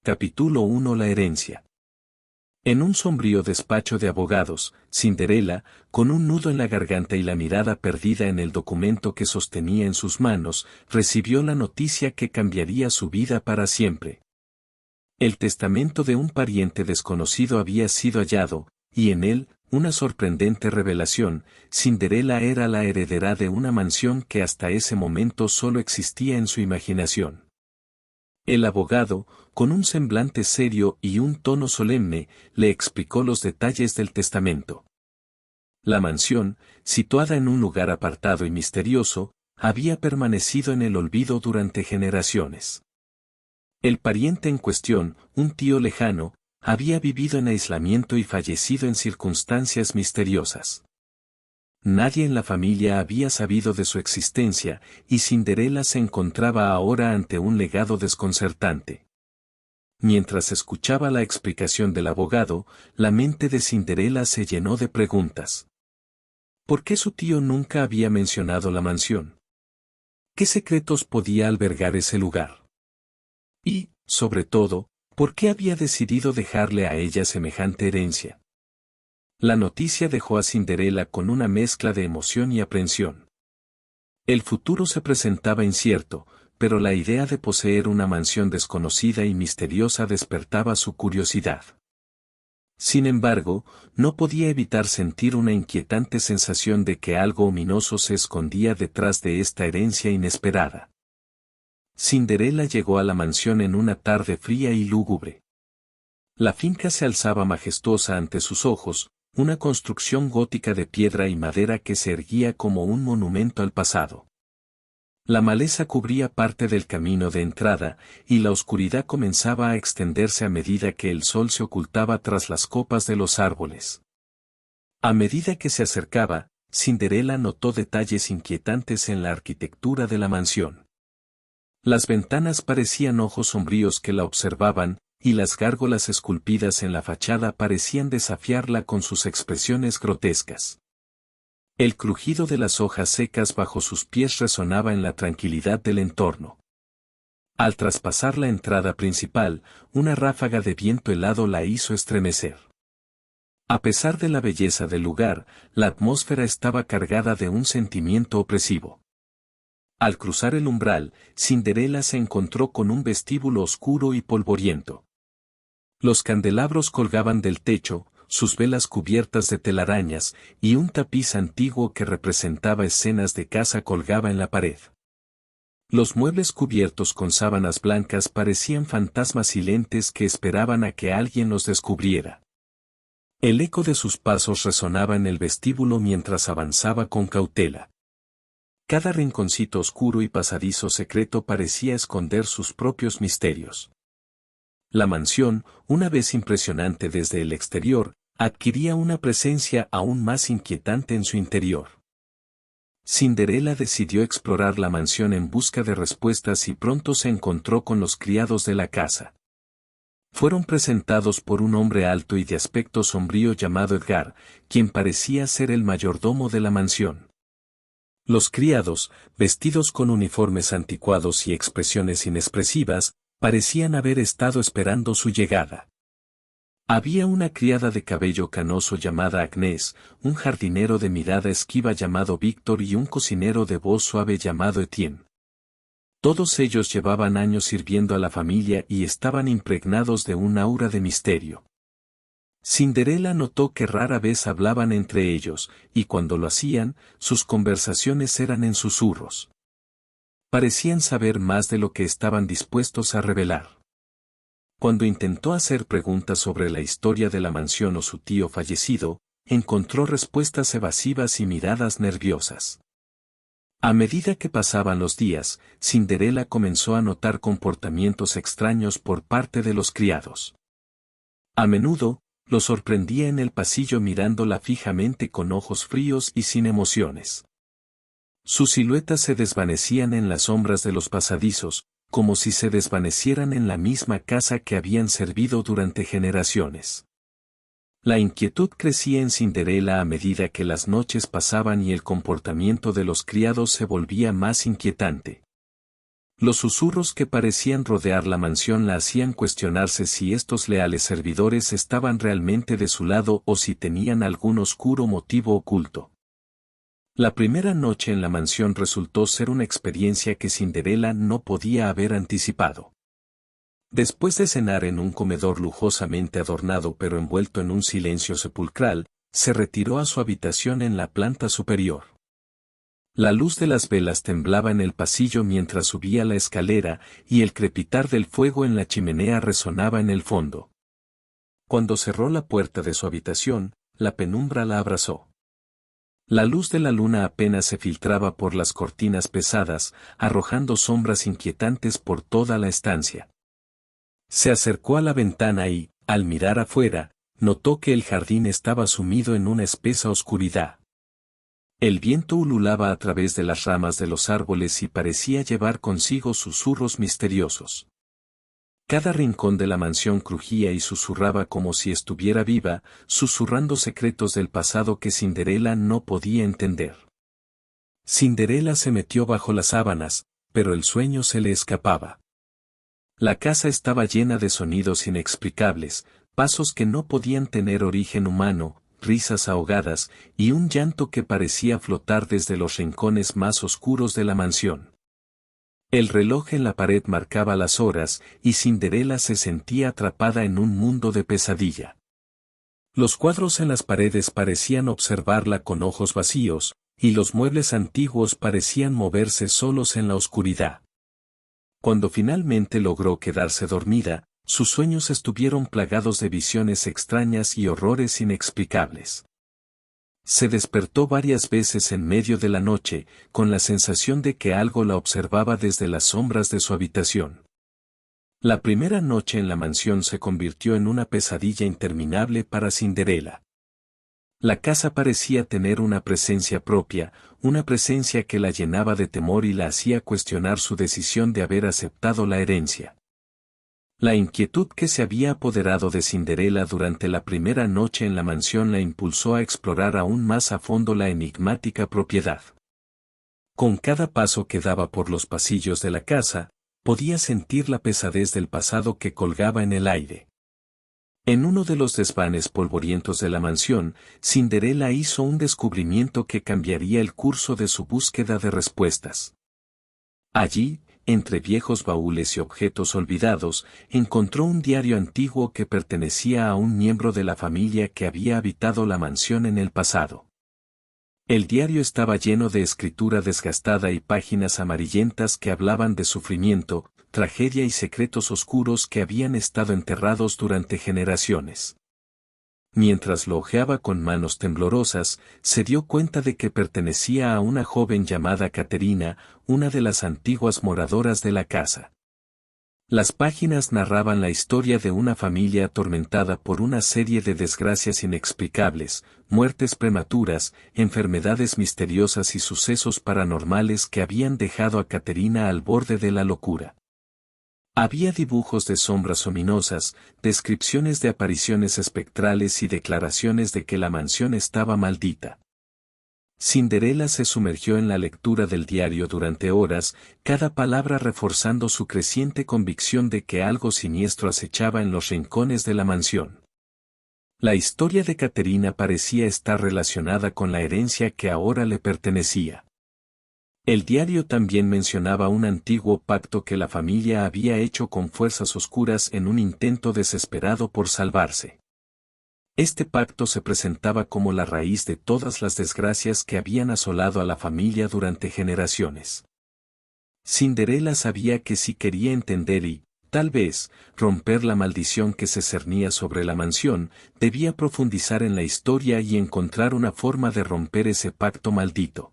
Capítulo 1. La herencia. En un sombrío despacho de abogados, Cinderella, con un nudo en la garganta y la mirada perdida en el documento que sostenía en sus manos, recibió la noticia que cambiaría su vida para siempre. El testamento de un pariente desconocido había sido hallado, y en él, una sorprendente revelación: Cinderella era la heredera de una mansión que hasta ese momento solo existía en su imaginación. El abogado, con un semblante serio y un tono solemne, le explicó los detalles del testamento. La mansión, situada en un lugar apartado y misterioso, había permanecido en el olvido durante generaciones. El pariente en cuestión, un tío lejano, había vivido en aislamiento y fallecido en circunstancias misteriosas. Nadie en la familia había sabido de su existencia, y Cinderella se encontraba ahora ante un legado desconcertante. Mientras escuchaba la explicación del abogado, la mente de Cinderella se llenó de preguntas. ¿Por qué su tío nunca había mencionado la mansión? ¿Qué secretos podía albergar ese lugar? Y, sobre todo, ¿por qué había decidido dejarle a ella semejante herencia? La noticia dejó a Cinderella con una mezcla de emoción y aprensión. El futuro se presentaba incierto, pero la idea de poseer una mansión desconocida y misteriosa despertaba su curiosidad. Sin embargo, no podía evitar sentir una inquietante sensación de que algo ominoso se escondía detrás de esta herencia inesperada. Cinderella llegó a la mansión en una tarde fría y lúgubre. La finca se alzaba majestuosa ante sus ojos, una construcción gótica de piedra y madera que se erguía como un monumento al pasado. La maleza cubría parte del camino de entrada, y la oscuridad comenzaba a extenderse a medida que el sol se ocultaba tras las copas de los árboles. A medida que se acercaba, Cinderella notó detalles inquietantes en la arquitectura de la mansión. Las ventanas parecían ojos sombríos que la observaban, y las gárgolas esculpidas en la fachada parecían desafiarla con sus expresiones grotescas. El crujido de las hojas secas bajo sus pies resonaba en la tranquilidad del entorno. Al traspasar la entrada principal, una ráfaga de viento helado la hizo estremecer. A pesar de la belleza del lugar, la atmósfera estaba cargada de un sentimiento opresivo. Al cruzar el umbral, Cinderella se encontró con un vestíbulo oscuro y polvoriento. Los candelabros colgaban del techo, sus velas cubiertas de telarañas, y un tapiz antiguo que representaba escenas de caza colgaba en la pared. Los muebles cubiertos con sábanas blancas parecían fantasmas silentes que esperaban a que alguien los descubriera. El eco de sus pasos resonaba en el vestíbulo mientras avanzaba con cautela. Cada rinconcito oscuro y pasadizo secreto parecía esconder sus propios misterios. La mansión, una vez impresionante desde el exterior, adquiría una presencia aún más inquietante en su interior. Cinderella decidió explorar la mansión en busca de respuestas y pronto se encontró con los criados de la casa. Fueron presentados por un hombre alto y de aspecto sombrío llamado Edgar, quien parecía ser el mayordomo de la mansión. Los criados, vestidos con uniformes anticuados y expresiones inexpresivas, parecían haber estado esperando su llegada. Había una criada de cabello canoso llamada Agnès, un jardinero de mirada esquiva llamado Víctor y un cocinero de voz suave llamado Etienne. Todos ellos llevaban años sirviendo a la familia y estaban impregnados de un aura de misterio. Cinderella notó que rara vez hablaban entre ellos, y cuando lo hacían, sus conversaciones eran en susurros. Parecían saber más de lo que estaban dispuestos a revelar. Cuando intentó hacer preguntas sobre la historia de la mansión o su tío fallecido, encontró respuestas evasivas y miradas nerviosas. A medida que pasaban los días, Cinderella comenzó a notar comportamientos extraños por parte de los criados. A menudo, lo sorprendía en el pasillo mirándola fijamente con ojos fríos y sin emociones. Sus siluetas se desvanecían en las sombras de los pasadizos, como si se desvanecieran en la misma casa que habían servido durante generaciones. La inquietud crecía en Cinderella a medida que las noches pasaban y el comportamiento de los criados se volvía más inquietante. Los susurros que parecían rodear la mansión la hacían cuestionarse si estos leales servidores estaban realmente de su lado o si tenían algún oscuro motivo oculto. La primera noche en la mansión resultó ser una experiencia que Cinderella no podía haber anticipado. Después de cenar en un comedor lujosamente adornado pero envuelto en un silencio sepulcral, se retiró a su habitación en la planta superior. La luz de las velas temblaba en el pasillo mientras subía la escalera y el crepitar del fuego en la chimenea resonaba en el fondo. Cuando cerró la puerta de su habitación, la penumbra la abrazó. La luz de la luna apenas se filtraba por las cortinas pesadas, arrojando sombras inquietantes por toda la estancia. Se acercó a la ventana y, al mirar afuera, notó que el jardín estaba sumido en una espesa oscuridad. El viento ululaba a través de las ramas de los árboles y parecía llevar consigo susurros misteriosos. Cada rincón de la mansión crujía y susurraba como si estuviera viva, susurrando secretos del pasado que Cinderella no podía entender. Cinderella se metió bajo las sábanas, pero el sueño se le escapaba. La casa estaba llena de sonidos inexplicables, pasos que no podían tener origen humano, risas ahogadas, y un llanto que parecía flotar desde los rincones más oscuros de la mansión. El reloj en la pared marcaba las horas, y Cinderella se sentía atrapada en un mundo de pesadilla. Los cuadros en las paredes parecían observarla con ojos vacíos, y los muebles antiguos parecían moverse solos en la oscuridad. Cuando finalmente logró quedarse dormida, sus sueños estuvieron plagados de visiones extrañas y horrores inexplicables. Se despertó varias veces en medio de la noche, con la sensación de que algo la observaba desde las sombras de su habitación. La primera noche en la mansión se convirtió en una pesadilla interminable para Cinderella. La casa parecía tener una presencia propia, una presencia que la llenaba de temor y la hacía cuestionar su decisión de haber aceptado la herencia. La inquietud que se había apoderado de Cinderella durante la primera noche en la mansión la impulsó a explorar aún más a fondo la enigmática propiedad. Con cada paso que daba por los pasillos de la casa, podía sentir la pesadez del pasado que colgaba en el aire. En uno de los desvanes polvorientos de la mansión, Cinderella hizo un descubrimiento que cambiaría el curso de su búsqueda de respuestas. Allí, entre viejos baúles y objetos olvidados, encontró un diario antiguo que pertenecía a un miembro de la familia que había habitado la mansión en el pasado. El diario estaba lleno de escritura desgastada y páginas amarillentas que hablaban de sufrimiento, tragedia y secretos oscuros que habían estado enterrados durante generaciones. Mientras lo hojeaba con manos temblorosas, se dio cuenta de que pertenecía a una joven llamada Caterina, una de las antiguas moradoras de la casa. Las páginas narraban la historia de una familia atormentada por una serie de desgracias inexplicables, muertes prematuras, enfermedades misteriosas y sucesos paranormales que habían dejado a Caterina al borde de la locura. Había dibujos de sombras ominosas, descripciones de apariciones espectrales y declaraciones de que la mansión estaba maldita. Cinderella se sumergió en la lectura del diario durante horas, cada palabra reforzando su creciente convicción de que algo siniestro acechaba en los rincones de la mansión. La historia de Caterina parecía estar relacionada con la herencia que ahora le pertenecía. El diario también mencionaba un antiguo pacto que la familia había hecho con fuerzas oscuras en un intento desesperado por salvarse. Este pacto se presentaba como la raíz de todas las desgracias que habían asolado a la familia durante generaciones. Cinderella sabía que si quería entender y, tal vez, romper la maldición que se cernía sobre la mansión, debía profundizar en la historia y encontrar una forma de romper ese pacto maldito.